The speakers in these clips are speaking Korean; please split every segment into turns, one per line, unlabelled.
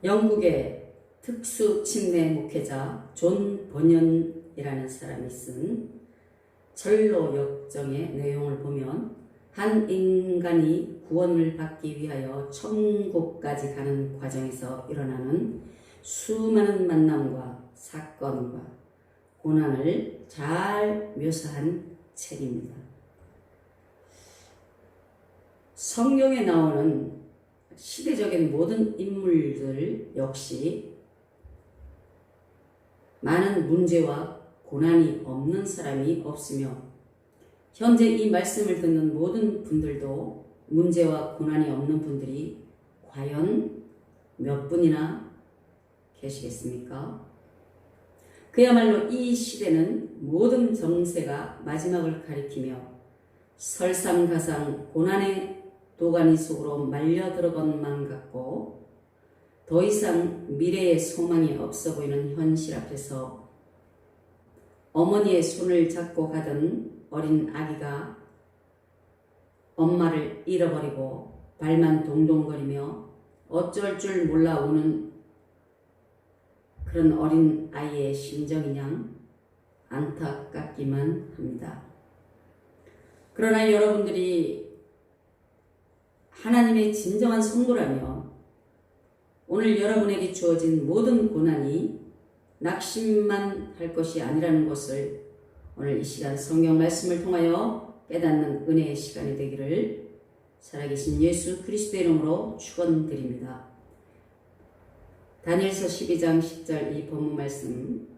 영국의 특수 침례 목회자 존 버년이라는 사람이 쓴 절로 역정의 내용을 보면 한 인간이 구원을 받기 위하여 천국까지 가는 과정에서 일어나는 수많은 만남과 사건과 고난을 잘 묘사한 책입니다. 성경에 나오는 시대적인 모든 인물들 역시 많은 문제와 고난이 없는 사람이 없으며 현재 이 말씀을 듣는 모든 분들도 문제와 고난이 없는 분들이 과연 몇 분이나 계시겠습니까? 그야말로 이 시대는 모든 정세가 마지막을 가리키며 설상가상 고난의 도가니 속으로 말려 들어간만 같고 더 이상 미래의 소망이 없어 보이는 현실 앞에서 어머니의 손을 잡고 가던 어린 아기가 엄마를 잃어버리고 발만 동동거리며 어쩔 줄 몰라 우는 그런 어린 아이의 심정이냥 안타깝기만 합니다. 그러나 여러분들이 하나님의 진정한 성도라면 오늘 여러분에게 주어진 모든 고난이 낙심만 할 것이 아니라는 것을 오늘 이 시간 성경 말씀을 통하여 깨닫는 은혜의 시간이 되기를 살아계신 예수 그리스도의 이름으로 축원드립니다. 다니엘서 12장 10절 이 본문 말씀,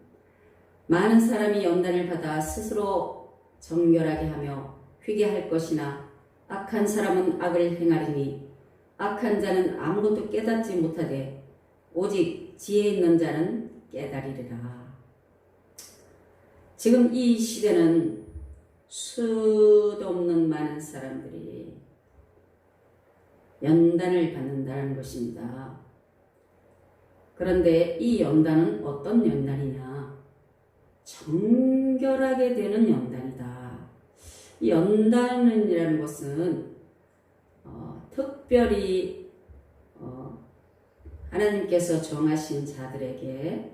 많은 사람이 연단을 받아 스스로 정결하게 하며 회개할 것이나 악한 사람은 악을 행하리니 악한 자는 아무것도 깨닫지 못하되 오직 지혜 있는 자는 깨달으리라. 지금 이 시대는 수도 없는 많은 사람들이 연단을 받는다는 것입니다. 그런데 이 연단은 어떤 연단이냐? 정결하게 되는 연단이다. 이 연단이라는 것은 특별히 하나님께서 정하신 자들에게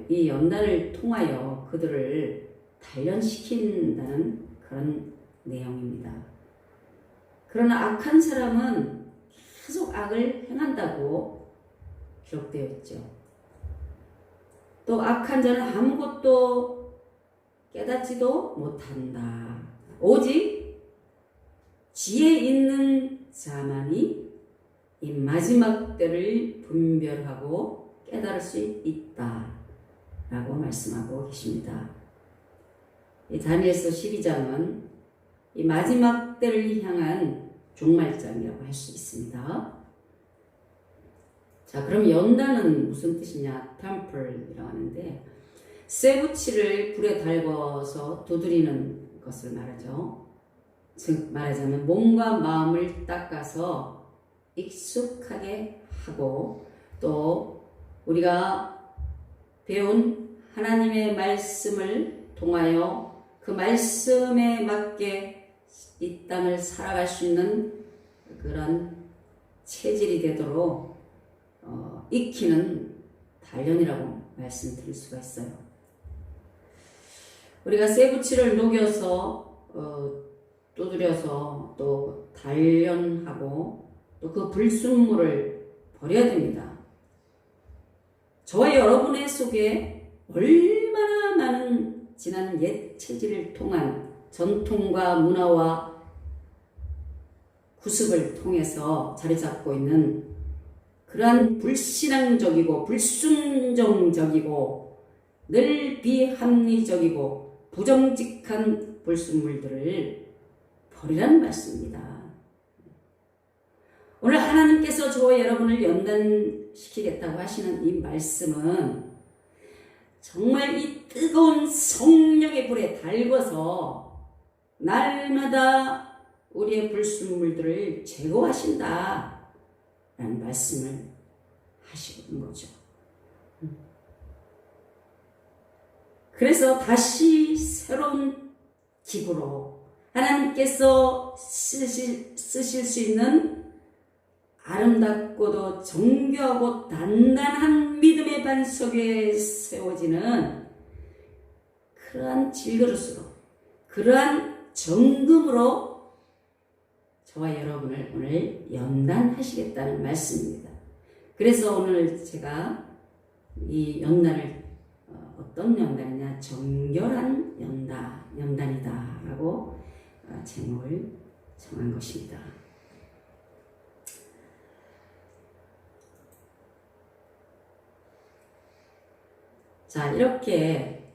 이 연단을 통하여 그들을 단련시킨다는 그런 내용입니다. 그러나 악한 사람은 계속 악을 행한다고 기록되어 있죠. 또 악한 자는 아무것도 깨닫지도 못한다. 오직 지혜 있는 자만이 이 마지막 때를 분별하고 깨달을 수 있다 라고 말씀하고 계십니다. 이 다니엘서 12장은 이 마지막 때를 향한 종말장이라고 할 수 있습니다. 자, 그럼 연단은 무슨 뜻이냐? 템플이라고 하는데 쇠붙이를 불에 달궈서 두드리는 것을 말하죠. 즉 말하자면 몸과 마음을 닦아서 익숙하게 하고 또 우리가 배운 하나님의 말씀을 통하여 그 말씀에 맞게 이 땅을 살아갈 수 있는 그런 체질이 되도록 익히는 단련이라고 말씀드릴 수가 있어요. 우리가 쇠붙이를 녹여서 두드려서 또 단련하고 또 그 불순물을 버려야 됩니다. 저와 여러분의 속에 얼마나 많은 지난 옛 체질을 통한 전통과 문화와 구습을 통해서 자리 잡고 있는 그러한 불신앙적이고 불순종적이고 늘 비합리적이고 부정직한 불순물들을 버리라는 말씀입니다. 오늘 하나님께서 저와 여러분을 연단시키겠다고 하시는 이 말씀은 정말 이 뜨거운 성령의 불에 달궈서 날마다 우리의 불순물들을 제거하신다 라는 말씀을 하시는 거죠. 그래서 다시 새로운 기구로 하나님께서 쓰실 수 있는 아름답고도 정교하고 단단한 믿음의 반석에 세워지는 그러한 질그릇으로, 그러한 정금으로 저와 여러분을 오늘 연단하시겠다는 말씀입니다. 그래서 오늘 제가 이 연단을 어떤 연단이냐, 정결한 연단이다 라고 제목을 정한 것입니다. 자, 이렇게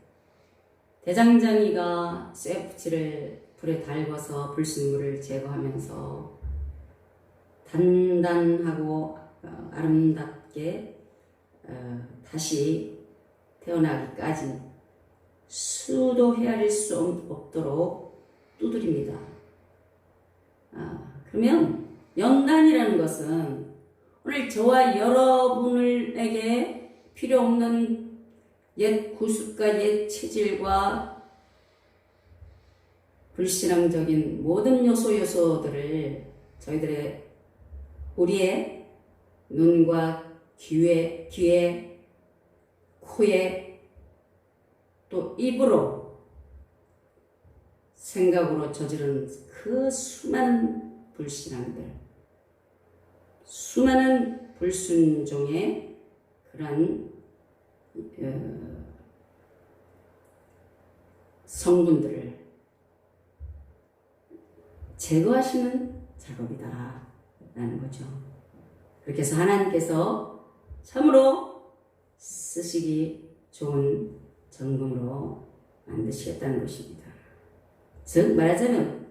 대장장이가 쇠붙이를 불에 달궈서 불순물을 제거하면서 단단하고 아름답게 다시 태어나기까지 수도 헤아릴 수 없도록 두드립니다. 그러면 연단이라는 것은 오늘 저와 여러분에게 필요 없는 옛 구습과 옛 체질과 불신앙적인 모든 요소들을 우리의 눈과 귀에, 코에, 또 입으로, 생각으로 저지른 그 수많은 불신앙들, 수많은 불순종의 그러한 성분들을 제거하시는 작업이다 라는 거죠. 그렇게 해서 하나님께서 참으로 쓰시기 좋은 정금으로 만드시겠다는 것입니다. 즉 말하자면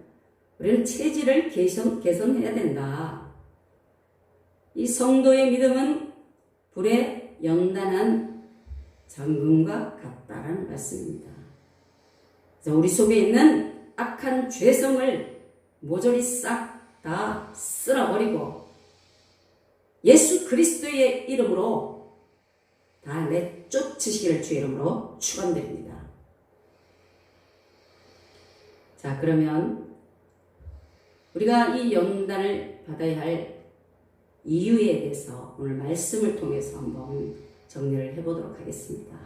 우리는 체질을 개선해야 된다. 이 성도의 믿음은 불에 연단한 정금과 같다라는 말씀입니다. 그래서 우리 속에 있는 악한 죄성을 모조리 싹 다 쓸어버리고 예수 그리스도의 이름으로 다 내쫓으시기를 주의 이름으로 축원드립니다. 자, 그러면 우리가 이 연단을 받아야 할 이유에 대해서 오늘 말씀을 통해서 한번 정리를 해보도록 하겠습니다.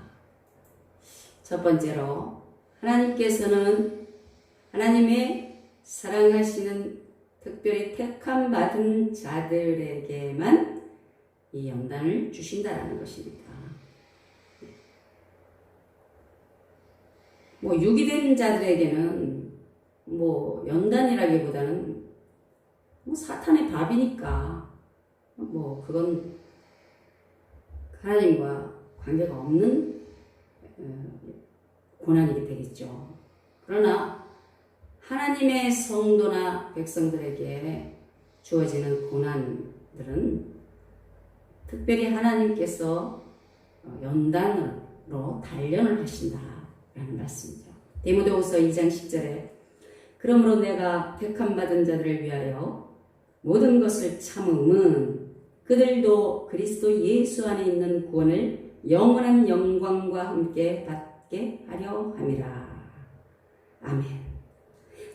첫 번째로 하나님께서는 하나님의 사랑하시는 특별히 택함 받은 자들에게만 이 연단을 주신다라는 것입니다. 유기된 자들에게는 연단이라기보다는 사탄의 밥이니까 그건 하나님과 관계가 없는 고난이 되겠죠. 그러나 하나님의 성도나 백성들에게 주어지는 고난들은 특별히 하나님께서 연단으로 단련을 하신다라는 말씀이죠. 디모데후서 2장 10절에 그러므로 내가 택함 받은 자들을 위하여 모든 것을 참음은 그들도 그리스도 예수 안에 있는 구원을 영원한 영광과 함께 받게 하려 함이라. 아멘.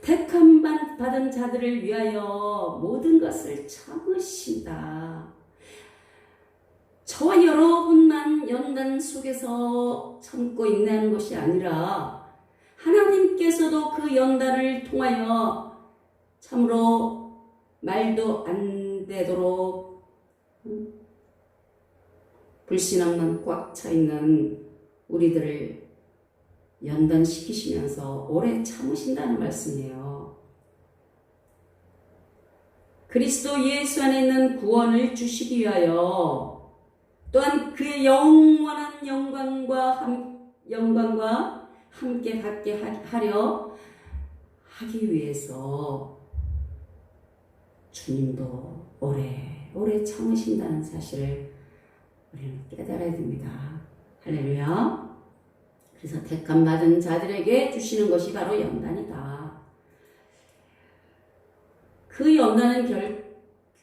택함 받은 자들을 위하여 모든 것을 참으신다. 저와 여러분만 연단 속에서 참고 있는 것이 아니라 하나님께서도 그 연단을 통하여 참으로 말도 안 되도록 불신앙만 꽉 차 있는 우리들을 연단시키시면서 오래 참으신다는 말씀이에요. 그리스도 예수 안에 있는 구원을 주시기 위하여 또한 그의 영원한 영광과 함께 받게 하려 하기 위해서 주님도 오래 참으신다는 사실을 우리는 깨달아야 됩니다. 할렐루야. 그래서 택함 받은 자들에게 주시는 것이 바로 연단이다. 그 연단은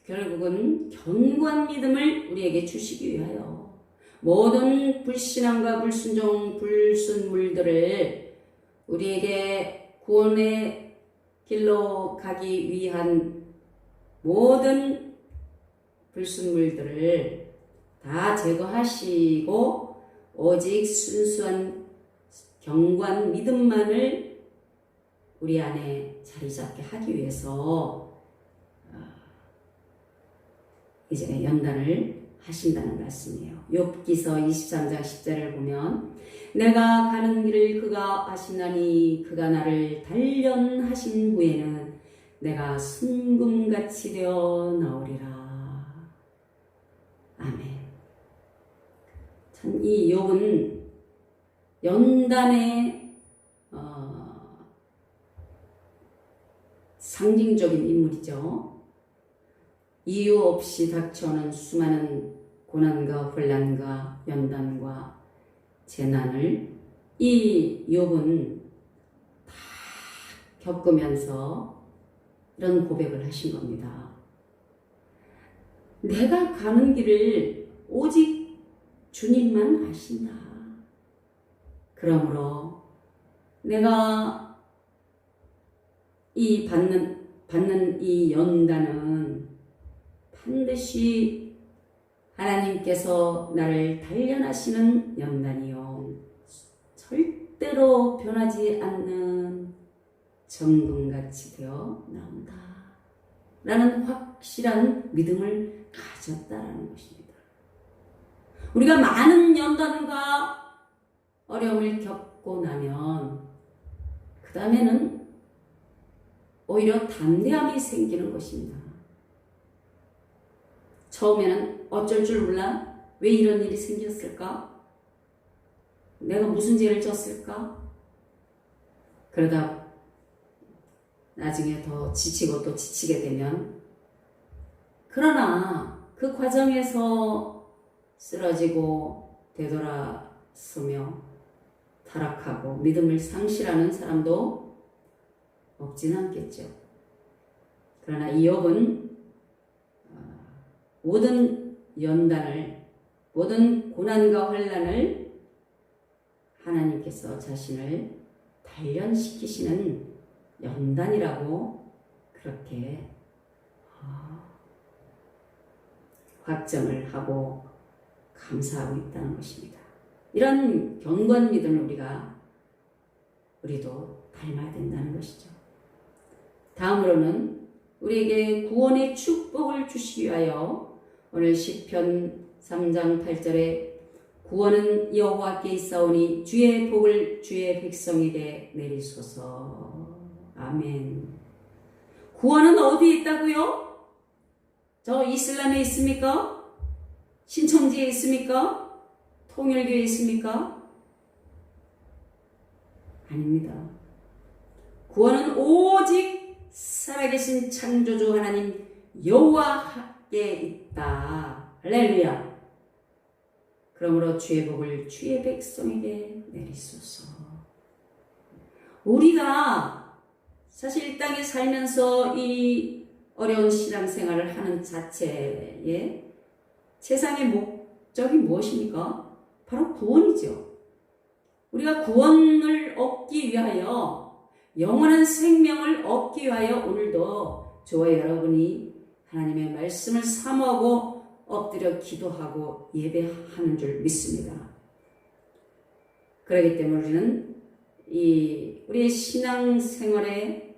결국은 견고한 믿음을 우리에게 주시기 위하여 모든 불신앙과 불순종, 불순물들을 우리에게 구원의 길로 가기 위한 모든 불순물들을 다 제거하시고 오직 순수한 경고한 믿음만을 우리 안에 자리 잡게 하기 위해서 이제 연단을 하신다는 말씀이에요. 욥기서 23장 10절을 보면 내가 가는 길을 그가 아시나니 그가 나를 단련하신 후에는 내가 순금같이 되어 나오리라. 아멘. 참 이 욥은 연단의 상징적인 인물이죠. 이유 없이 닥쳐오는 수많은 고난과 혼란과 연단과 재난을 이 욥은 다 겪으면서 이런 고백을 하신 겁니다. 내가 가는 길을 오직 주님만 아신다. 그러므로 내가 이 받는 이 연단은 반드시 하나님께서 나를 단련하시는 연단이요. 절대로 변하지 않는 정금같이 되어 나온다. 라는 확실한 믿음을 가졌다라는 것입니다. 우리가 많은 연단과 어려움을 겪고 나면 그 다음에는 오히려 담대함이 생기는 것입니다. 처음에는 어쩔 줄 몰라? 왜 이런 일이 생겼을까? 내가 무슨 죄를 졌을까? 그러다 나중에 더 지치고 또 지치게 되면 그러나 그 과정에서 쓰러지고 되돌아서며 타락하고 믿음을 상실하는 사람도 없지는 않겠죠. 그러나 이 욥은 모든 연단을, 모든 고난과 환난을 하나님께서 자신을 단련시키시는 연단이라고 그렇게 확정을 하고 감사하고 있다는 것입니다. 이런 경건 믿음을 우리도 닮아야 된다는 것이죠. 다음으로는 우리에게 구원의 축복을 주시기 위하여 오늘 시편 3장 8절에 구원은 여호와께 있사오니 주의 복을 주의 백성에게 내리소서. 아멘. 구원은 어디에 있다고요? 저 이슬람에 있습니까? 신천지에 있습니까? 통일교에 있습니까? 아닙니다. 구원은 오직 살아계신 창조주 하나님 여호와께 있다. 할렐루야. 그러므로 주의 복을 주의 백성에게 내리소서. 우리가 사실 이 땅에 살면서 이 어려운 신앙생활을 하는 자체에 세상의 목적이 무엇입니까? 바로 구원이죠. 우리가 구원을 얻기 위하여, 영원한 생명을 얻기 위하여 오늘도 저와 여러분이 하나님의 말씀을 사모하고 엎드려 기도하고 예배하는 줄 믿습니다. 그렇기 때문에 우리는 우리의 신앙생활의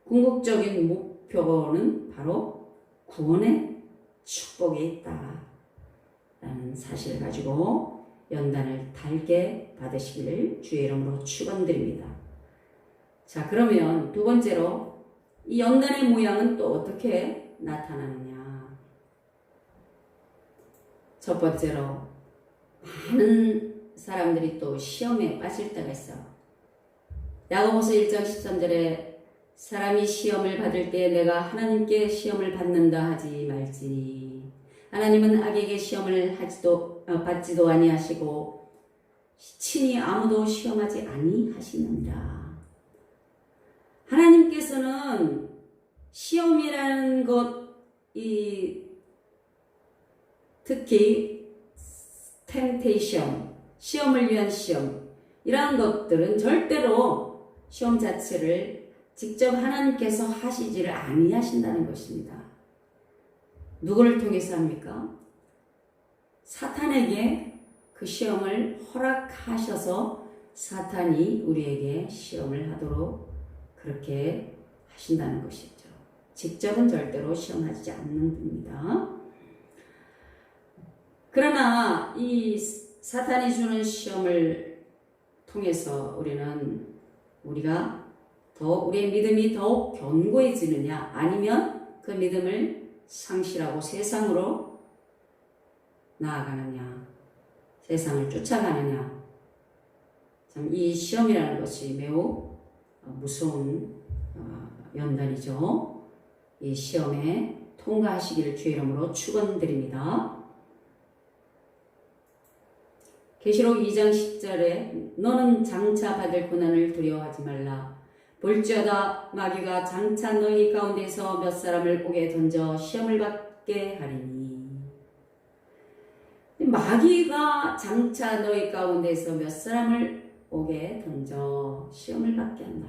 궁극적인 목표는 바로 구원의 축복에 있다라는 사실을 가지고 연단을 달게 받으시기를 주의 이름으로 축원드립니다. 자, 그러면 두 번째로 이 연단의 모양은 또 어떻게 나타나느냐? 첫 번째로 많은 사람들이 또 시험에 빠질 때가 있어. 야고보서 1장 13절에 사람이 시험을 받을 때 내가 하나님께 시험을 받는다 하지 말지니 하나님은 악에게 시험을 받지도 아니하시고 친히 아무도 시험하지 아니하시느니라. 하나님께서는 시험이라는 특히 temptation, 시험을 위한 시험, 이러한 것들은 절대로 시험 자체를 직접 하나님께서 하시지를 아니하신다는 것입니다. 누구를 통해서 합니까? 사탄에게 그 시험을 허락하셔서 사탄이 우리에게 시험을 하도록 그렇게 하신다는 것이죠. 직접은 절대로 시험하지 않는 분입니다. 그러나 이 사탄이 주는 시험을 통해서 우리가 우리의 믿음이 더욱 견고해지느냐, 아니면 그 믿음을 상실하고 세상으로 나아가느냐, 세상을 쫓아가느냐. 참 이 시험이라는 것이 매우 무서운 연단이죠. 이 시험에 통과하시기를 주의 이름으로 축원드립니다. 계시록 2장 10절에 너는 장차 받을 고난을 두려워하지 말라. 볼지어다 마귀가 장차 너희 가운데서 몇 사람을 오게 던져 시험을 받게 하리니. 마귀가 장차 너희 가운데서 몇 사람을 오게 던져 시험을 받게 한다.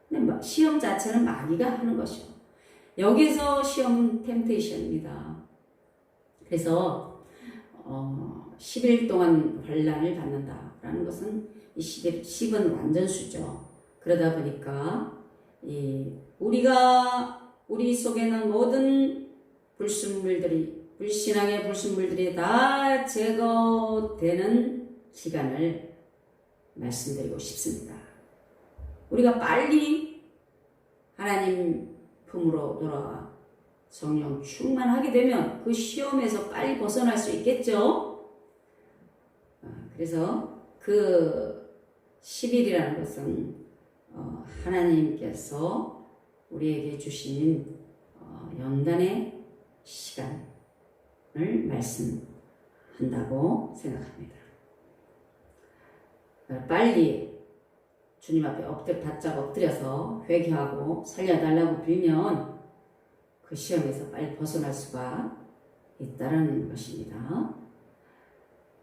근데 시험 자체는 마귀가 하는 것이요. 여기서 시험 템테이션입니다. 그래서 10일 동안 환난을 받는다라는 것은 이 10은 완전수죠. 그러다 보니까 우리 속에는 모든 불신앙의 불순물들이 다 제거되는 시간을 말씀드리고 싶습니다. 우리가 빨리 하나님 품으로 돌아와 성령 충만하게 되면 그 시험에서 빨리 벗어날 수 있겠죠. 그래서 그 10일이라는 것은 하나님께서 우리에게 주신 연단의 시간을 말씀한다고 생각합니다. 빨리 주님 앞에 바짝 엎드려서 회개하고 살려달라고 빌면 그 시험에서 빨리 벗어날 수가 있다는 것입니다.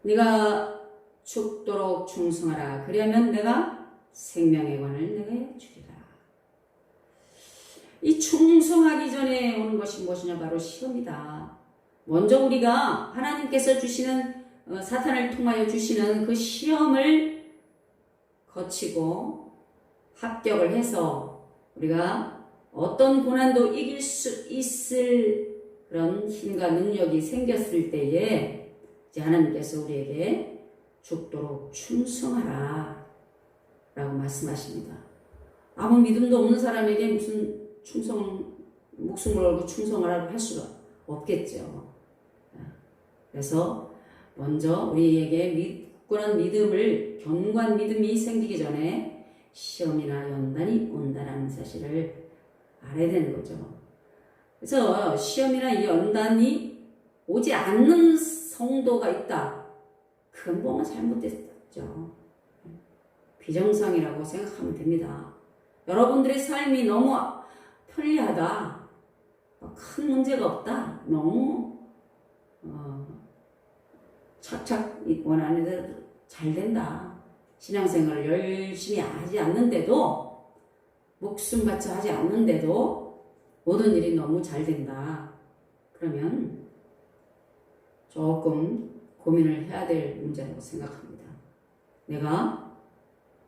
네가 죽도록 충성하라. 그러면 내가 생명의 권을 내게 주리라. 이 충성하기 전에 오는 것이 무엇이냐? 바로 시험이다. 먼저 우리가 하나님께서 주시는 사탄을 통하여 주시는 그 시험을 거치고 합격을 해서 우리가 어떤 고난도 이길 수 있을 그런 힘과 능력이 생겼을 때에 이제 하나님께서 우리에게 죽도록 충성하라 라고 말씀하십니다. 아무 믿음도 없는 사람에게 무슨 목숨을 걸고 충성하라고 할 수가 없겠죠. 그래서 먼저 우리에게 굳건한 믿음을, 견고한 믿음이 생기기 전에 시험이나 연단이 온다라는 사실을 알아야 되는 거죠. 그래서 시험이나 이 연단이 오지 않는 성도가 있다. 그건 뭔가 잘못됐죠. 비정상이라고 생각하면 됩니다. 여러분들의 삶이 너무 편리하다. 큰 문제가 없다. 너무 착착 원하는 대로 잘 된다. 신앙생활을 열심히 하지 않는데도, 목숨 바쳐 하지 않는데도 모든 일이 너무 잘 된다. 그러면 조금 고민을 해야 될 문제라고 생각합니다. 내가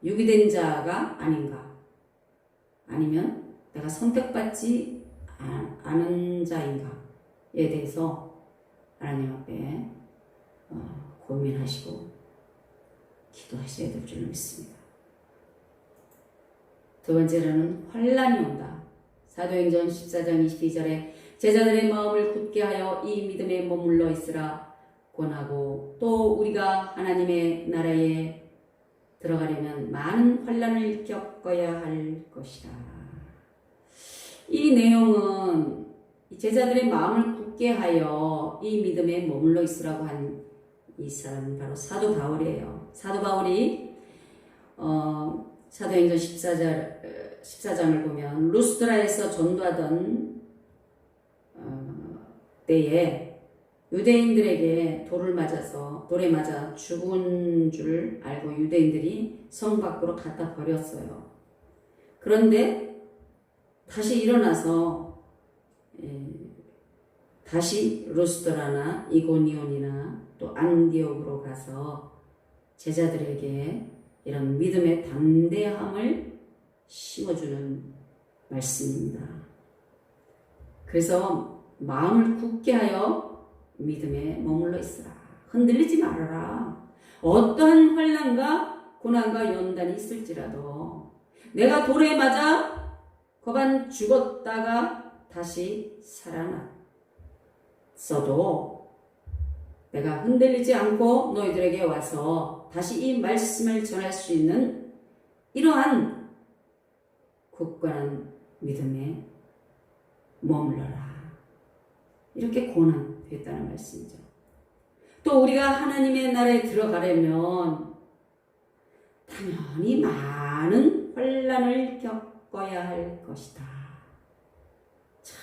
유기된 자가 아닌가? 아니면 내가 선택받지 않은 자인가에 대해서 하나님 앞에 고민하시고 기도하셔야 될 줄 믿습니다. 두 번째로는 환난이 온다. 사도행전 14장 22절에 제자들의 마음을 굳게 하여 이 믿음에 머물러 있으라 권하고, 또 우리가 하나님의 나라에 들어가려면 많은 환난을 겪어야 할 것이다. 이 내용은 제자들의 마음을 굳게 하여 이 믿음에 머물러 있으라고 한 이 사람은 바로 사도 바울이에요. 사도 바울이 사도행전 14장을 보면 루스드라에서 전도하던 때에 유대인들에게 돌에 맞아 죽은 줄 알고 유대인들이 성 밖으로 갖다 버렸어요. 그런데 다시 일어나서 다시 루스드라나 이고니온이나 또 안디옥으로 가서 제자들에게 이런 믿음의 담대함을 심어주는 말씀입니다. 그래서 마음을 굳게 하여 믿음에 머물러 있으라. 흔들리지 말아라. 어떠한 환난과 고난과 연단이 있을지라도 내가 돌에 맞아 거반 죽었다가 다시 살아났어도 내가 흔들리지 않고 너희들에게 와서 다시 이 말씀을 전할 수 있는 이러한 굳건한 믿음에 머물러라. 이렇게 권한됐다는 말씀이죠. 또 우리가 하나님의 나라에 들어가려면 당연히 많은 환난을 겪어야 할 것이다. 참,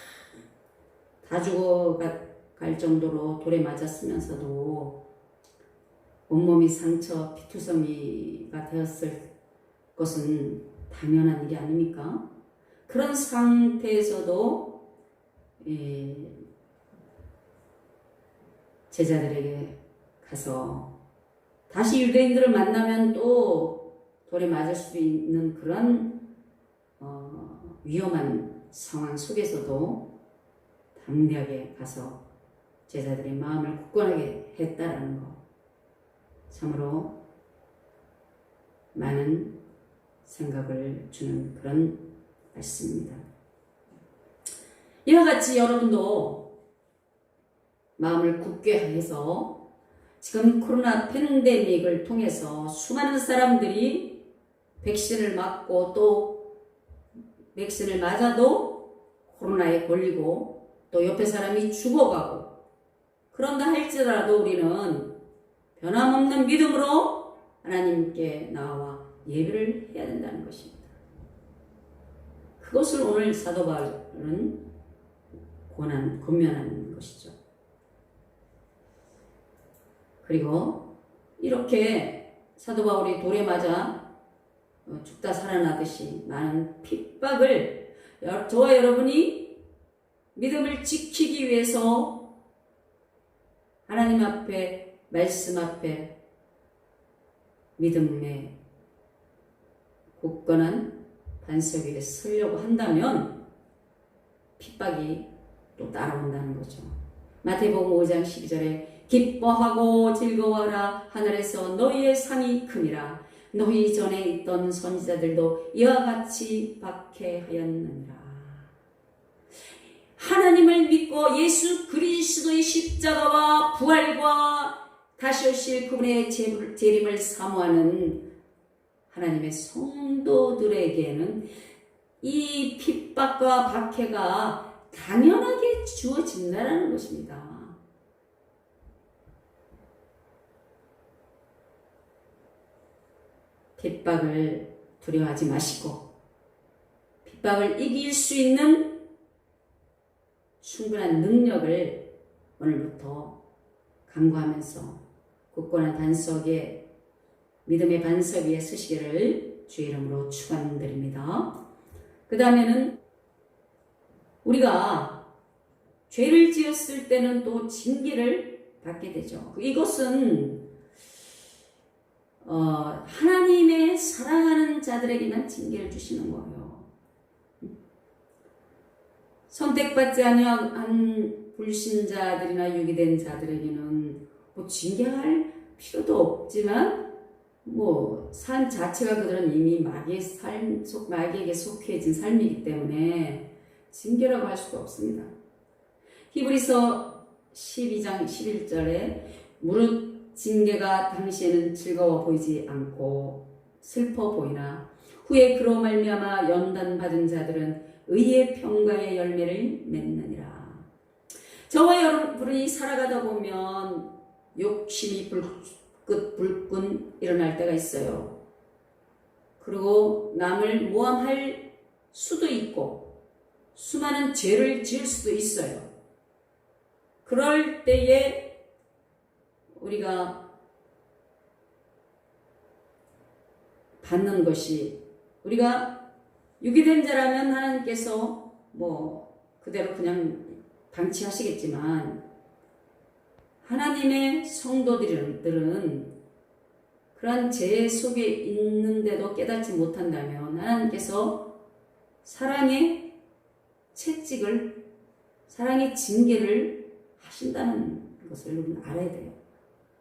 다 죽어갈 정도로 돌에 맞았으면서도 온몸이 상처, 피투성이가 되었을 것은 당연한 일이 아닙니까? 그런 상태에서도 제자들에게 가서 다시 유대인들을 만나면 또 돌에 맞을 수 있는 그런 위험한 상황 속에서도 담대하게 가서 제자들의 마음을 굳건하게 했다라는 것, 참으로 많은 생각을 주는 그런 말씀입니다. 이와 같이 여러분도 마음을 굳게 해서 지금 코로나 팬데믹을 통해서 수많은 사람들이 백신을 맞고 또 백신을 맞아도 코로나에 걸리고 또 옆에 사람이 죽어가고, 그런다 할지라도 우리는 변함없는 믿음으로 하나님께 나와 예배를 해야 된다는 것입니다. 그것을 오늘 사도 바울은 권면하는 것이죠. 그리고 이렇게 사도 바울이 돌에 맞아 죽다 살아나듯이 많은 핍박을 저와 여러분이 믿음을 지키기 위해서 하나님 앞에, 말씀 앞에 믿음의 굳건한 반석 위에 서려고 한다면 핍박이 또 따라온다는 거죠. 마태복음 5장 12절에 기뻐하고 즐거워하라, 하늘에서 너희의 상이 크니라. 너희 전에 있던 선지자들도 이와 같이 박해하였느니라. 하나님을 믿고 예수 그리스도의 십자가와 부활과 다시 오실 그분의 재림을 사모하는 하나님의 성도들에게는 이 핍박과 박해가 당연하게 주어진다는 것입니다. 핍박을 두려워하지 마시고 핍박을 이길 수 있는 충분한 능력을 오늘부터 강구하면서 굳건한 반석에, 믿음의 반석 위에 서시기를 주의 이름으로 축원드립니다. 그 다음에는 우리가 죄를 지었을 때는 또 징계를 받게 되죠. 이것은 하나님의 사랑하는 자들에게만 징계를 주시는 거예요. 선택받지 아니한 불신자들이나 유기된 자들에게는 뭐 징계할 필요도 없지만 삶 자체가 그들은 이미 마귀에게 속해진 삶이기 때문에 징계라고 할 수가 없습니다. 히브리서 12장 11절에 무릇 징계가 당시에는 즐거워 보이지 않고 슬퍼 보이나 후에 그로 말미암아 연단받은 자들은 의의 평강의 열매를 맺느니라. 저와 여러분이 살아가다 보면 욕심이 불끈 일어날 때가 있어요. 그리고 남을 모함할 수도 있고 수많은 죄를 지을 수도 있어요. 그럴 때에 우리가 받는 것이, 우리가 유기된 자라면 하나님께서 그대로 그냥 방치하시겠지만 하나님의 성도들은 그러한 죄 속에 있는데도 깨닫지 못한다면 하나님께서 사랑의 채찍을, 사랑의 징계를 하신다는 것을 우리는 알아야 돼요.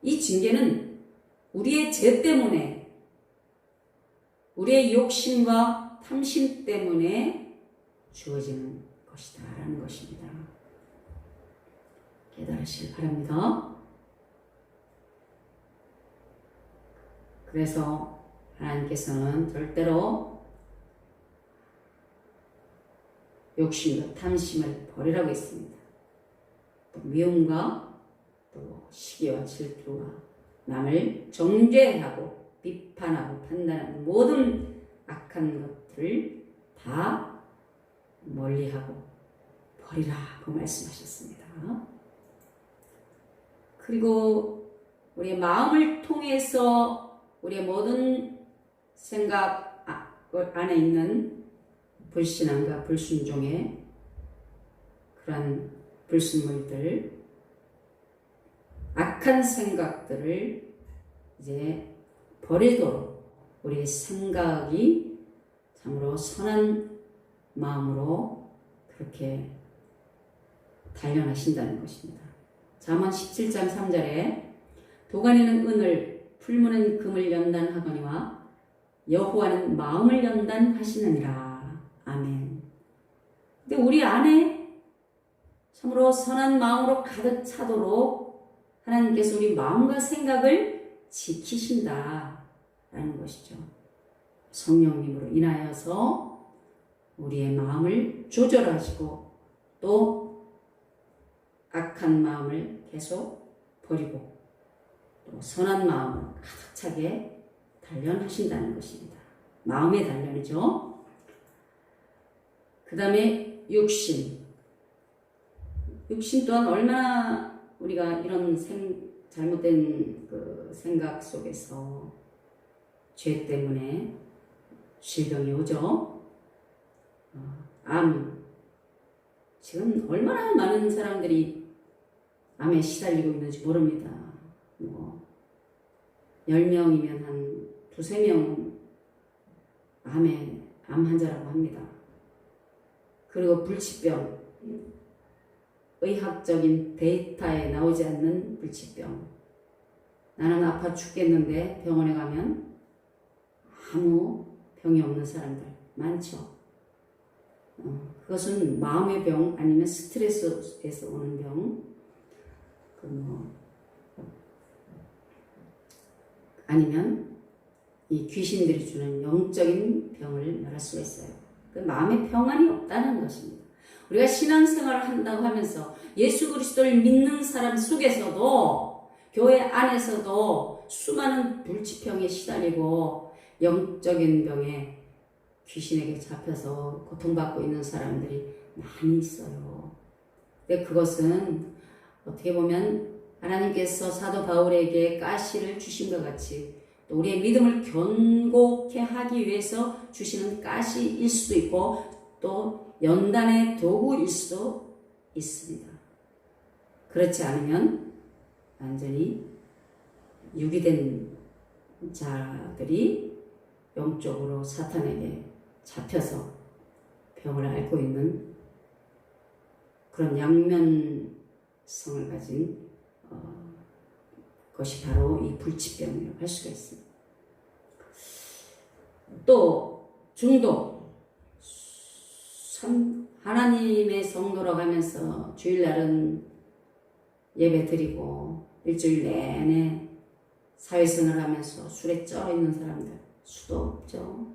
이 징계는 우리의 죄 때문에, 우리의 욕심과 탐심 때문에 주어지는 것이다 라는 것입니다. 깨달으시길 바랍니다. 그래서 하나님께서는 절대로 욕심과 탐심을 버리라고 했습니다. 또 미움과 또 시기와 질투와 남을 정죄하고 비판하고 판단하는 모든 악한 것들을 다 멀리하고 버리라고 말씀하셨습니다. 그리고 우리의 마음을 통해서 우리의 모든 생각 안에 있는 불신앙과 불순종의 그러한 불순물들, 악한 생각들을 이제 버리도록 우리의 생각이 참으로 선한 마음으로 그렇게 단련하신다는 것입니다. 잠언 17장 3절에 도가니는 은을, 풀무는 금을 연단하거니와 여호와는 마음을 연단하시느니라. 아멘. 근데 우리 안에 참으로 선한 마음으로 가득 차도록 하나님께서 우리 마음과 생각을 지키신다라는 것이죠. 성령님으로 인하여서 우리의 마음을 조절하시고 또 악한 마음을 계속 버리고 또 선한 마음을 가득 차게 단련하신다는 것입니다. 마음의 단련이죠. 그 다음에 육신 또한 얼마나 우리가 이런 잘못된 그 생각 속에서 죄 때문에 질병이 오죠. 암, 지금 얼마나 많은 사람들이 암에 시달리고 있는지 모릅니다. 10명이면 한 2~3명은 암 환자라고 합니다. 그리고 불치병, 의학적인 데이터에 나오지 않는 불치병. 나는 아파 죽겠는데 병원에 가면 아무 병이 없는 사람들 많죠. 그것은 마음의 병 아니면 스트레스에서 오는 병, 아니면 이 귀신들이 주는 영적인 병을 말할 수가 있어요. 그 마음의 평안이 없다는 것입니다. 우리가 신앙생활을 한다고 하면서 예수 그리스도를 믿는 사람 속에서도 교회 안에서도 수많은 불치병에 시달리고 영적인 병에 귀신에게 잡혀서 고통받고 있는 사람들이 많이 있어요. 근데 그것은 어떻게 보면 하나님께서 사도 바울에게 가시를 주신 것 같이 또 우리의 믿음을 견고케 하기 위해서 주시는 가시일 수도 있고 또 연단의 도구일 수도 있습니다. 그렇지 않으면 완전히 유기된 자들이 영적으로 사탄에게 잡혀서 병을 앓고 있는 그런 양면성을 가진 것이 바로 이 불치병이라고 할 수가 있습니다. 또 중독, 하나님의 성도라고 하면서 주일날은 예배 드리고 일주일 내내 사회생활을 하면서 술에 쩔어 있는 사람들 수도 없죠.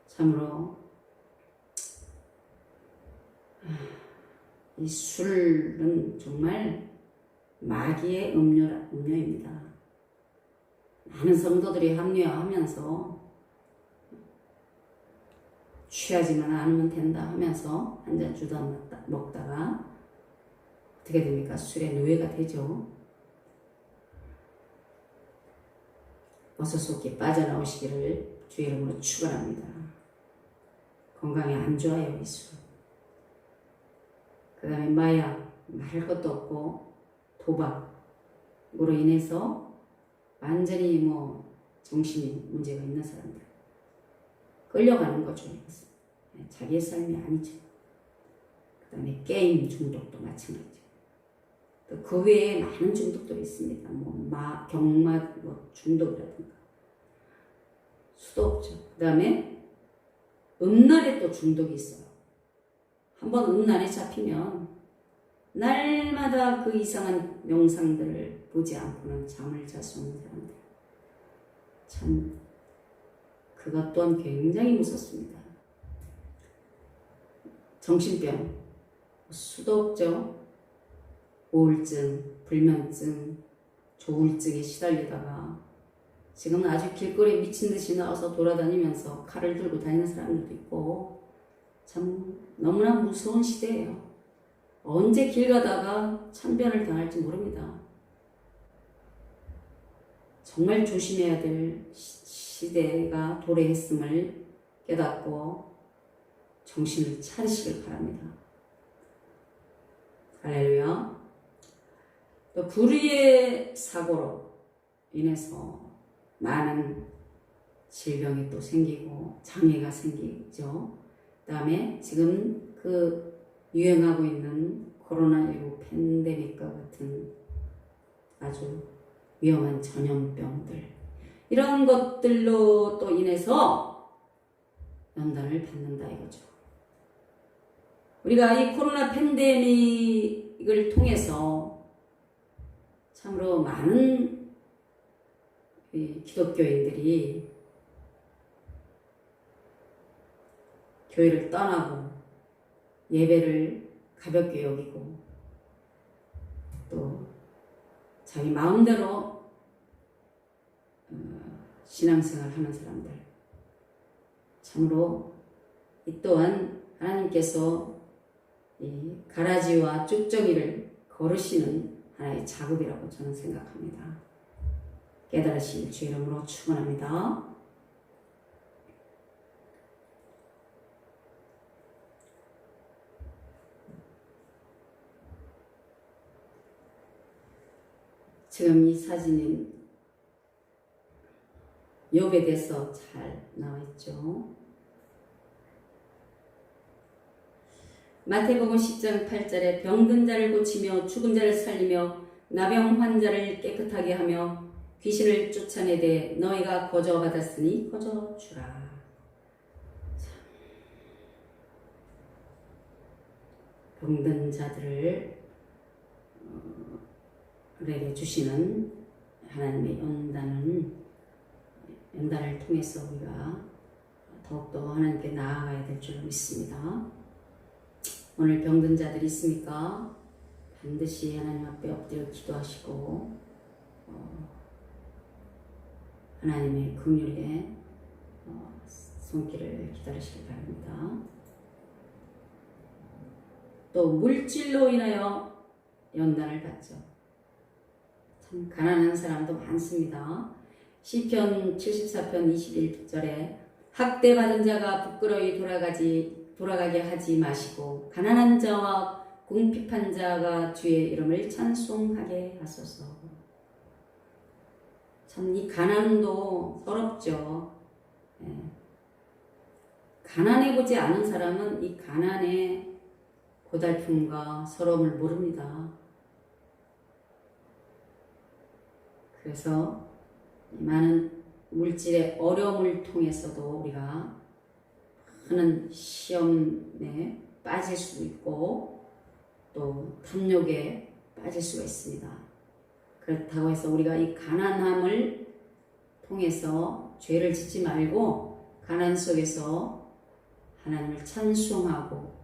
참으로 이 술은 정말 마귀의 음료입니다. 많은 성도들이 합류하면서 취하지만 않으면 된다 하면서 한 잔 주다 먹다가 어떻게 됩니까? 술의 노예가 되죠. 어서 속히 빠져나오시기를 주의 이름으로 축원합니다. 건강에 안 좋아요, 이 술. 그 그 다음에 마약, 말할 것도 없고 도박으로 인해서 완전히 뭐 정신이 문제가 있는 사람들 끌려가는 거죠. 자기의 삶이 아니죠. 그 다음에 게임 중독도 마찬가지죠. 또 그 외에 많은 중독들이 있습니다. 뭐 경마 뭐 중독이라든가 수도 없죠. 그 다음에 음란에 또 중독이 있어요. 한번 음란에 잡히면 날마다 그 이상한 영상들을 보지 않고는 잠을 잘 수 없는 사람들. 참 그것 또한 굉장히 무섭습니다. 정신병, 수도 없죠. 우울증, 불면증, 조울증에 시달리다가 지금은 아주 길거리에 미친 듯이 나와서 돌아다니면서 칼을 들고 다니는 사람들도 있고 참 너무나 무서운 시대예요. 언제 길 가다가 참변을 당할지 모릅니다. 정말 조심해야 될 시대가 도래했음을 깨닫고 정신을 차리시길 바랍니다. 할렐루야. 또 불의의 사고로 인해서 많은 질병이 또 생기고 장애가 생기죠. 그 다음에 지금 그 유행하고 있는 코로나19 팬데믹과 같은 아주 위험한 전염병들, 이런 것들로 또 인해서 연단을 받는다 이거죠. 우리가 이 코로나 팬데믹을 통해서 참으로 많은 기독교인들이 교회를 떠나고 예배를 가볍게 여기고 또 자기 마음대로 신앙생활 하는 사람들, 참으로 이 또한 하나님께서 이 가라지와 쭉정이를 거르시는 하나의 작업이라고 저는 생각합니다. 깨달으실 주 이름으로 축원합니다. 지금 이 사진은 욥에 대해서 잘 나와 있죠. 마태복음 10장 8절에 병든 자를 고치며 죽은 자를 살리며 나병 환자를 깨끗하게 하며 귀신을 쫓아내되 너희가 거저 받았으니 거저 주라. 병든 자들을 에게 주시는 하나님의 연단을 통해서 우리가 더욱더 하나님께 나아가야 될 줄 믿습니다. 오늘 병든 자들이 있습니까? 반드시 하나님 앞에 엎드려 기도하시고 하나님의 긍휼의 손길을 기다리시기 바랍니다. 또 물질로 인하여 연단을 받죠. 참 가난한 사람도 많습니다. 시편 74편 21절에 학대받은 자가 부끄러이 돌아가게 하지 마시고 가난한 자와 궁핍한 자가 주의 이름을 찬송하게 하소서. 참 이 가난도 서럽죠. 가난해보지 않은 사람은 이 가난의 고달픔과 서러움을 모릅니다. 그래서 많은 물질의 어려움을 통해서도 우리가 많은 시험에 빠질 수도 있고 또 탐욕에 빠질 수가 있습니다. 그렇다고 해서 우리가 이 가난함을 통해서 죄를 짓지 말고 가난 속에서 하나님을 찬송하고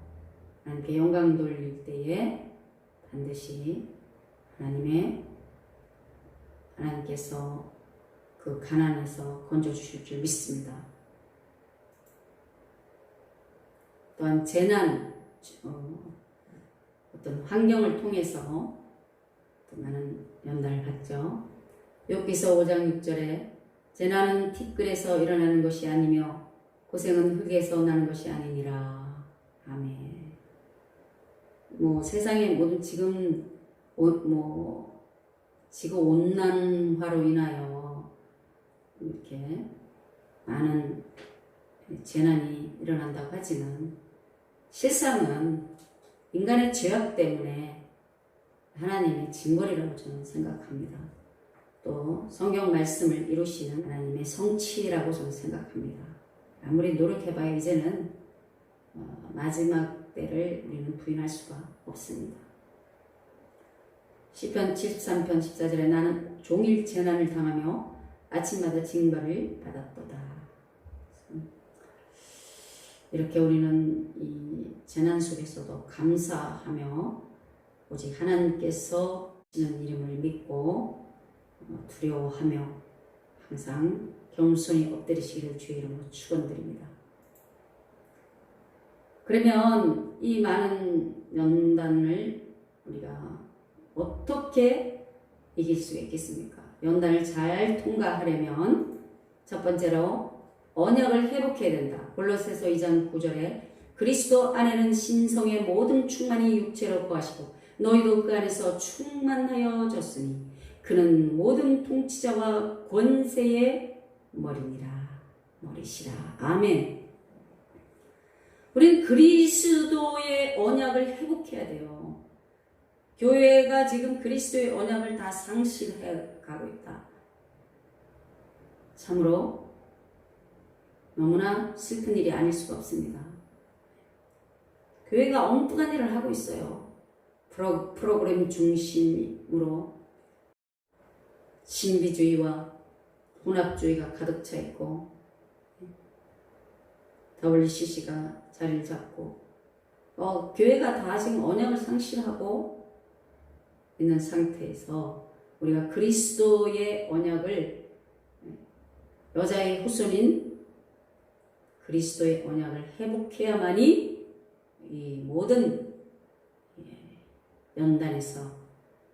하나님께 영광 돌릴 때에 반드시 하나님께서 그 가난에서 건져주실 줄 믿습니다. 또한 재난, 어떤 환경을 통해서 또 많은 연단을 받죠. 욥기서 5장 6절에 재난은 티끌에서 일어나는 것이 아니며 고생은 흙에서 나는 것이 아니니라. 아멘. 뭐 세상의 모든 지금 지구 온난화로 인하여 이렇게 많은 재난이 일어난다고 하지만 실상은 인간의 죄악 때문에 하나님의 징벌이라고 저는 생각합니다. 또 성경 말씀을 이루시는 하나님의 성취라고 저는 생각합니다. 아무리 노력해봐야 이제는 마지막 때를 우리는 부인할 수가 없습니다. 시편 73편 14절에 나는 종일 재난을 당하며 아침마다 징벌을 받았도다. 이렇게 우리는 이 재난 속에서도 감사하며 오직 하나님께서 주시는 이름을 믿고 두려워하며 항상 겸손히 엎드리시기를 주의 이름으로 축원드립니다. 그러면 이 많은 연단을 우리가 어떻게 이길 수 있겠습니까? 연단을 잘 통과하려면 첫 번째로 언약을 회복해야 된다. 골로새서 2장 9절에 그리스도 안에는 신성의 모든 충만이 육체로 거하시고 너희도 그 안에서 충만하여졌으니 그는 모든 통치자와 권세의 머리시라. 아멘. 우리는 그리스도의 언약을 회복해야 돼요. 교회가 지금 그리스도의 언약을 다 상실해 가고 있다. 참으로 너무나 슬픈 일이 아닐 수가 없습니다. 교회가 엉뚱한 일을 하고 있어요. 프로그램 중심으로 신비주의와 혼합주의가 가득 차 있고 WCC가 자리를 잡고 교회가 다 지금 언약을 상실하고 있는 상태에서 우리가 그리스도의 언약을 여자의 후손인 그리스도의 언약을 회복해야만이 이 모든 연단에서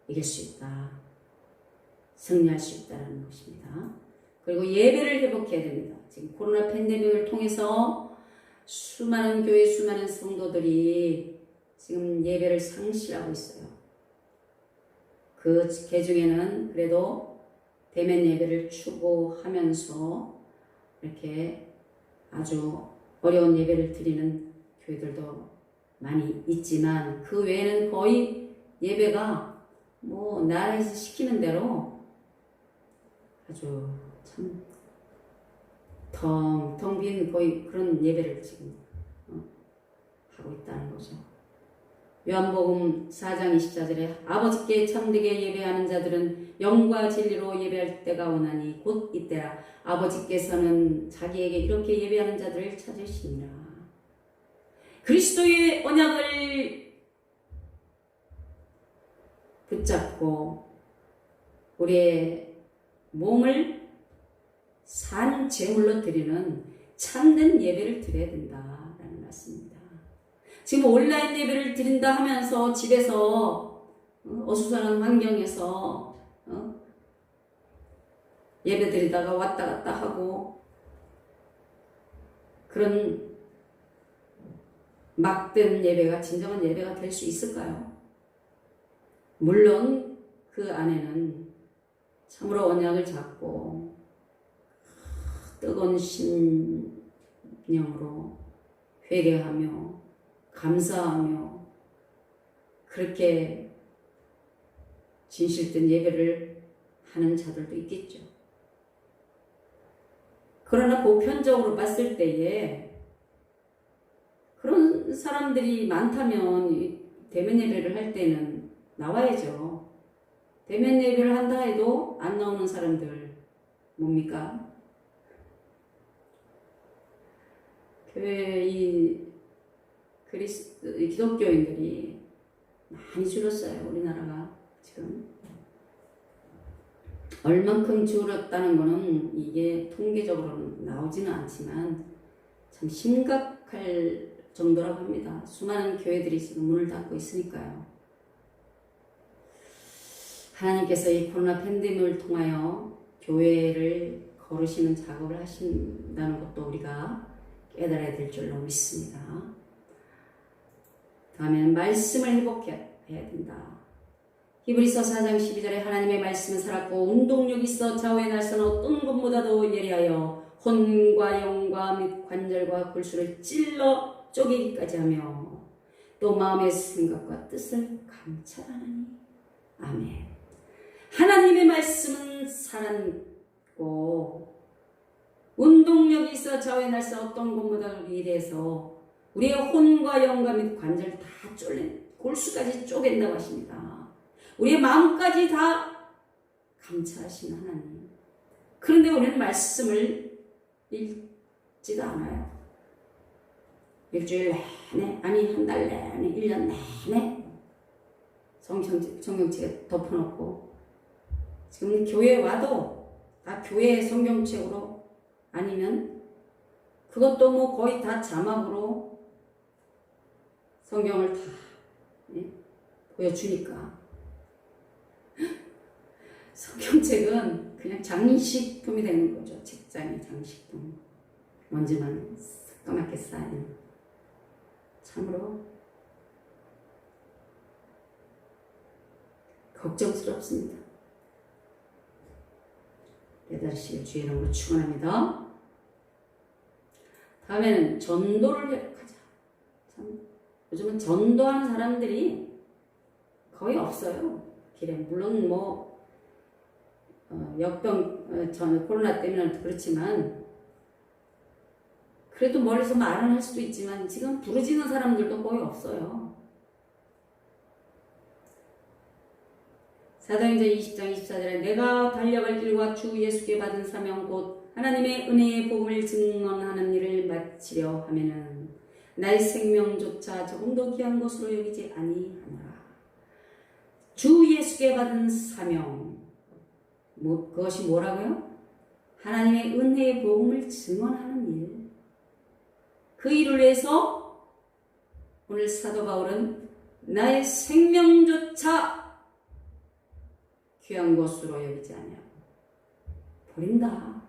이길 수 있다. 승리할 수 있다는 것입니다. 그리고 예배를 회복해야 됩니다. 지금 코로나 팬데믹을 통해서 수많은 교회, 수많은 성도들이 지금 예배를 상실하고 있어요. 그 중에는 그래도 대면 예배를 추구하면서 이렇게 아주 어려운 예배를 드리는 교회들도 많이 있지만 그 외에는 거의 예배가 나라에서 시키는 대로 아주 참 텅텅 빈 거의 그런 예배를 지금 하고 있다는 거죠. 요한복음 4장 24절에 아버지께 참되게 예배하는 자들은 영과 진리로 예배할 때가 오나니 곧 이때라. 아버지께서는 자기에게 이렇게 예배하는 자들을 찾으시니라. 그리스도의 언약을 붙잡고 우리의 몸을 산 제물로 드리는 참된 예배를 드려야 된다라는 말씀입니다. 지금 온라인 예배를 드린다 하면서 집에서 어수선한 환경에서 예배 드리다가 왔다 갔다 하고 그런 막된 예배가 진정한 예배가 될 수 있을까요? 물론 그 안에는 참으로 언약을 잡고 뜨거운 심령으로 회개하며 감사하며 그렇게 진실된 예배를 하는 자들도 있겠죠. 그러나 보편적으로 봤을 때에 그런 사람들이 많다면 대면 예배를 할 때는 나와야죠. 대면 예배를 한다 해도 안 나오는 사람들 뭡니까? 교회 이 기독교인들이 많이 줄었어요. 우리나라가 지금 얼만큼 줄었다는 거는 이게 통계적으로는 나오지는 않지만 참 심각할 정도라고 합니다. 수많은 교회들이 지금 문을 닫고 있으니까요. 하나님께서 이 코로나 팬데믹을 통하여 교회를 거르시는 작업을 하신다는 것도 우리가 깨달아야 될 줄로 믿습니다. 다음에는 말씀을 회복해야 된다. 히브리서 4장 12절에 하나님의 말씀은 살았고 운동력 있어 좌우의 날선 어떤 것보다도 예리하여 혼과 영과 및 관절과 골수를 찔러 쪼개기까지 하며 또 마음의 생각과 뜻을 감찰하나니. 아멘. 하나님의 말씀은 살았고 운동력이 있어 좌우의 날선 어떤 것보다도 예리해서 우리의 혼과 영과 및 관절 다 골수까지 쪼갠다고 하십니다. 우리의 마음까지 다 감찰하시는 하나님. 그런데 우리는 말씀을 읽지도 않아요. 일주일 내내, 아니 한 달 내내, 1년 내내 성경책에 덮어놓고 지금 교회에 와도 다 교회 성경책으로 아니면 그것도 뭐 거의 다 자막으로 성경을 다 보여주니까 성경책은 그냥 장식품이 되는 거죠. 책장의 장식품. 먼지만 새까맣게 쌓인. 참으로 걱정스럽습니다. 깨달으시길 주의 이름으로 축원합니다. 다음에는 전도를 하자. 참 요즘은 전도하는 사람들이 거의 없어요. 길에 물론 뭐 코로나 때문에 그렇지만 그래도 멀리서 말은 할 수도 있지만 지금 부르짖는 사람들도 거의 없어요. 사도행전 20장 24절에 내가 달려갈 길과 주 예수께 받은 사명 곧 하나님의 은혜의 복음을 증언하는 일을 마치려 하면은 나의 생명조차 조금도 귀한 것으로 여기지 아니하노라. 주 예수께 받은 사명, 그것이 뭐라고요? 하나님의 은혜의 복음을 증언하는 일. 그 일을 위해서 오늘 사도 바울은 나의 생명조차 귀한 것으로 여기지 아니하고 버린다.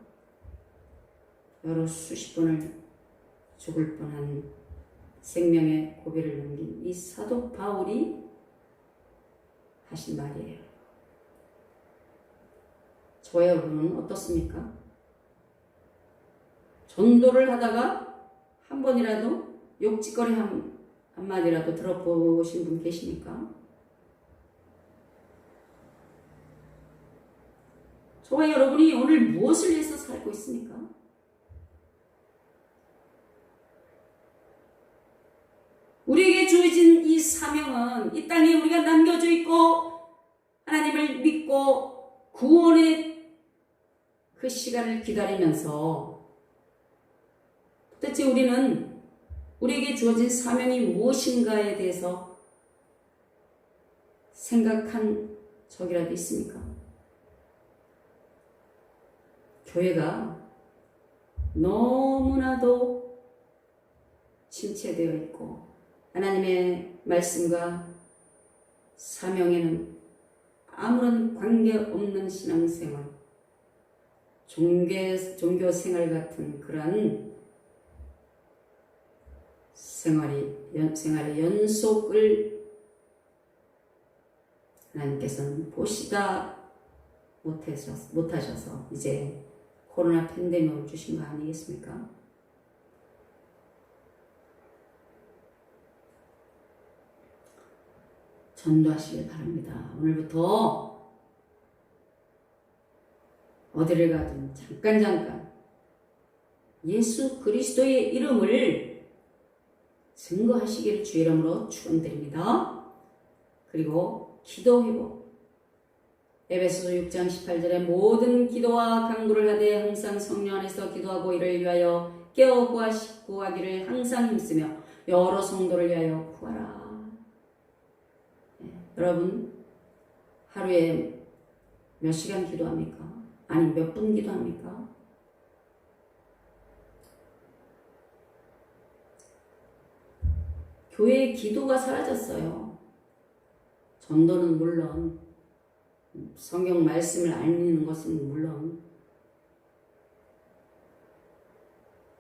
여러 수십 번을 죽을 뻔한 생명의 고비를 넘긴 이 사도 바울이 하신 말이에요. 저와 여러분은 어떻습니까? 전도를 하다가 한 번이라도 욕짓거리 한마디라도 들어보신 분 계십니까? 저와 여러분이 오늘 무엇을 위해서 살고 있습니까? 우리에게 주어진 이 사명은 이 땅에 우리가 남겨져 있고 하나님을 믿고 구원의 그 시간을 기다리면서 도대체 우리는 우리에게 주어진 사명이 무엇인가에 대해서 생각한 적이라도 있습니까? 교회가 너무나도 침체되어 있고 하나님의 말씀과 사명에는 아무런 관계없는 신앙생활, 종교생활 같은 그러한 생활의 연속을 하나님께서는 보시다 못하셔서 이제 코로나 팬데믹을 주신 거 아니겠습니까? 전도하시길 바랍니다. 오늘부터 어디를 가든 잠깐 예수 그리스도의 이름을 증거하시기를 주의 이름으로 축원드립니다. 그리고 기도 회복. 에베소서 6장 18절에 모든 기도와 간구를 하되 항상 성령 안에서 기도하고 이를 위하여 깨어 구하기를 항상 힘쓰며 여러 성도를 위하여 구하라. 여러분 하루에 몇 시간 기도합니까? 아니 몇 분 기도합니까? 교회의 기도가 사라졌어요. 전도는 물론 성경 말씀을 알리는 것은 물론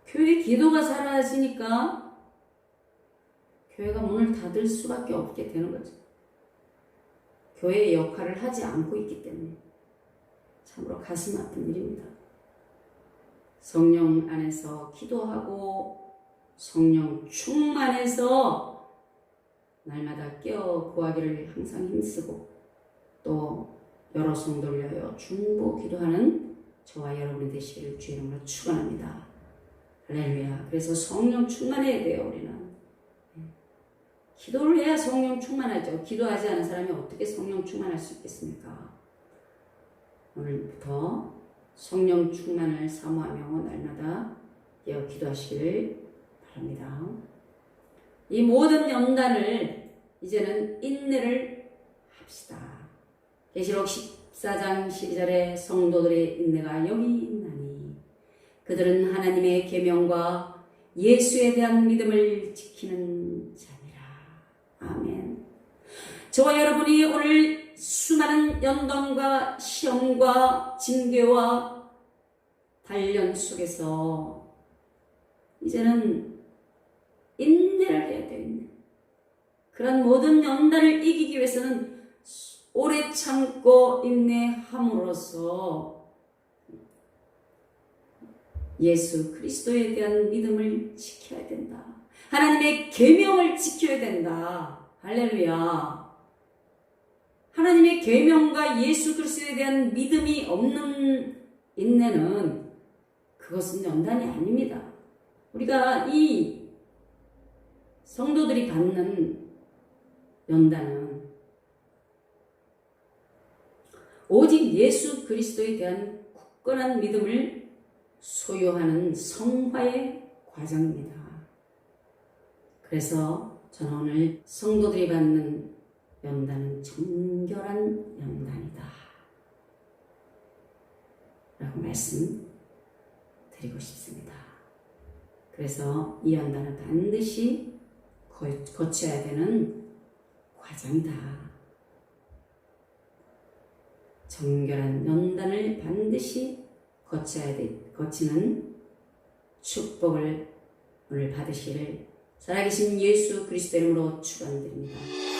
교회의 기도가 사라지니까 교회가 문을 닫을 수밖에 없게 되는 거죠. 교회의 역할을 하지 않고 있기 때문에 참으로 가슴 아픈 일입니다. 성령 안에서 기도하고 성령 충만해서 날마다 깨어 구하기를 항상 힘쓰고 또 여러 성도를 위하여 중보 기도하는 저와 여러분이 되시기를 주의 이름으로 축원합니다. 할렐루야. 그래서 성령 충만해야 돼요. 우리는 기도를 해야 성령 충만하죠. 기도하지 않은 사람이 어떻게 성령 충만할 수 있겠습니까? 오늘부터 성령 충만을 사모하며 날마다 깨어 기도하시기를 바랍니다. 이 모든 연단을 이제는 인내를 합시다. 계시록 14장 12절에 성도들의 인내가 여기 있나니 그들은 하나님의 계명과 예수에 대한 믿음을 지키는 자니라. 아멘. 저와 여러분이 오늘 수많은 연단과 시험과 징계와 단련 속에서 이제는 인내를 해야 돼요. 인내. 그런 모든 연단을 이기기 위해서는 오래 참고 인내함으로써 예수 그리스도에 대한 믿음을 지켜야 된다. 하나님의 계명을 지켜야 된다. 할렐루야. 하나님의 계명과 예수 그리스도에 대한 믿음이 없는 인내는 그것은 연단이 아닙니다. 우리가 이 성도들이 받는 연단은 오직 예수 그리스도에 대한 굳건한 믿음을 소유하는 성화의 과정입니다. 그래서 저는 오늘 성도들이 받는 연단은 정결한 연단이다 라고 말씀드리고 싶습니다. 그래서 이 연단은 반드시 거쳐야 되는 과정이다. 정결한 연단을 반드시 거치는 축복을 오늘 받으시기를 살아계신 예수 그리스도 이름으로 축원드립니다.